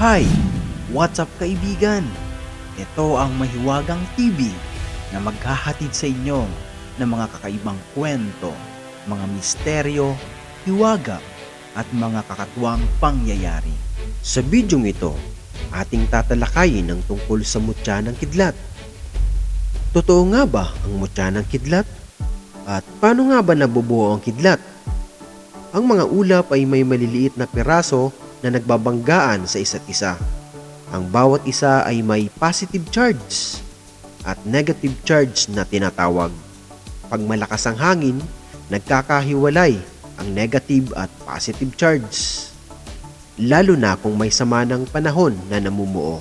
Hi! What's up kaibigan? Ito ang Mahiwagang TV na maghahatid sa inyo ng mga kakaibang kwento, mga misteryo, hiwaga at mga kakatuwang pangyayari. Sa bidyong ito, ating tatalakayin ang tungkol sa mutya ng kidlat. Totoo nga ba ang mutya ng kidlat? At paano nga ba nabubuo ang kidlat? Ang mga ulap ay may maliliit na piraso na nagbabanggaan sa isa't isa. Ang bawat isa ay may positive charge at negative charge na tinatawag. Pag malakas ang hangin, nagkakahiwalay ang negative at positive charge. Lalo na kung may sama ng panahon na namumuo.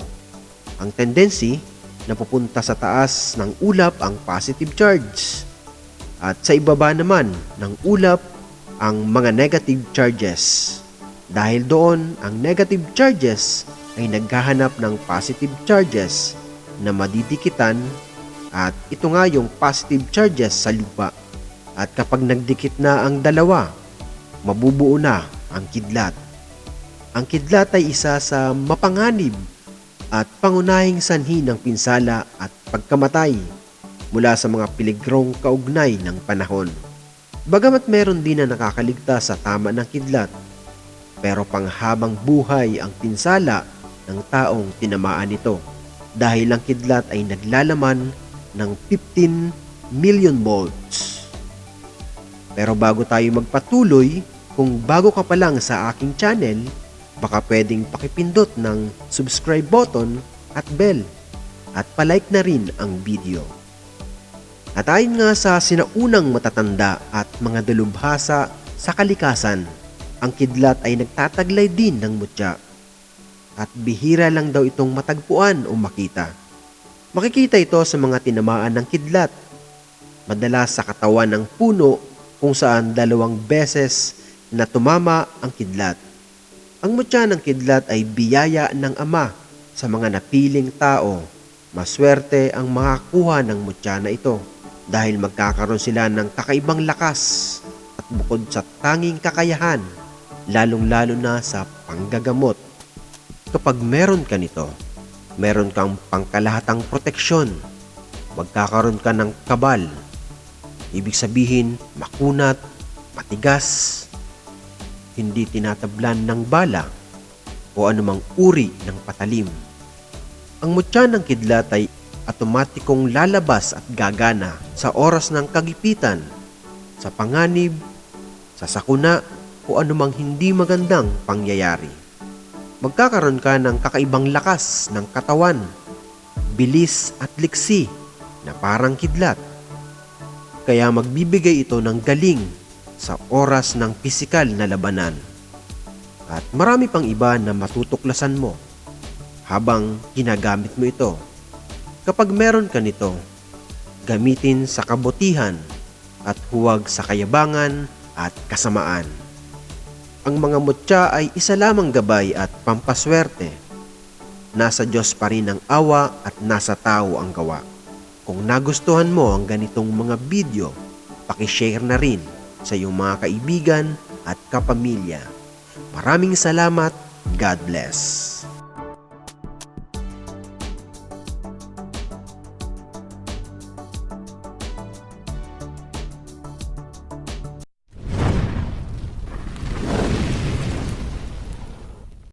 Ang tendency na pupunta sa taas ng ulap ang positive charge at sa ibaba naman ng ulap ang mga negative charges. Dahil doon, ang negative charges ay naghahanap ng positive charges na madidikitan at ito nga yung positive charges sa lupa. At kapag nagdikit na ang dalawa, mabubuo na ang kidlat. Ang kidlat ay isa sa mapanganib at pangunahing sanhi ng pinsala at pagkamatay mula sa mga peligrong kaugnay ng panahon. Bagamat meron din na nakakaligtas sa tama ng kidlat, pero panghabang buhay ang pinsala ng taong tinamaan nito dahil ang kidlat ay naglalaman ng 15 million volts. Pero bago tayo magpatuloy, kung bago ka pa lang sa aking channel, baka pwedeng pakipindot ng subscribe button at bell at palike na rin ang video. At ayon nga sa sinaunang matatanda at mga dalubhasa sa kalikasan, ang kidlat ay nagtataglay din ng mutya at bihira lang daw itong matagpuan o makita. Makikita ito sa mga tinamaan ng kidlat, madalas sa katawan ng puno kung saan 2 beses na tumama ang kidlat. Ang mutya ng kidlat ay biyaya ng Ama sa mga napiling tao. Maswerte ang makakuha ng mutya na ito dahil magkakaroon sila ng kakaibang lakas at bukod sa tanging kakayahan, lalong-lalo na sa panggagamot. Kapag meron ka nito, meron kang pangkalahatang proteksyon. Magkakaroon ka ng kabal. Ibig sabihin, makunat, matigas, hindi tinatablan ng bala o anumang uri ng patalim. Ang mutya ng kidlat ay automatikong lalabas at gagana sa oras ng kagipitan, sa panganib, sa sakuna, o anumang hindi magandang pangyayari. Magkakaroon ka ng kakaibang lakas ng katawan, bilis at liksi na parang kidlat. Kaya magbibigay ito ng galing sa oras ng pisikal na labanan. At marami pang iba na matutuklasan mo habang ginagamit mo ito. Kapag meron ka nito, gamitin sa kabutihan at huwag sa kayabangan at kasamaan. Ang mga mutya ay isa lamang gabay at pampaswerte. Nasa Diyos pa rin ang awa at nasa tao ang gawa. Kung nagustuhan mo ang ganitong mga video, pakishare na rin sa iyong mga kaibigan at kapamilya. Maraming salamat. God bless.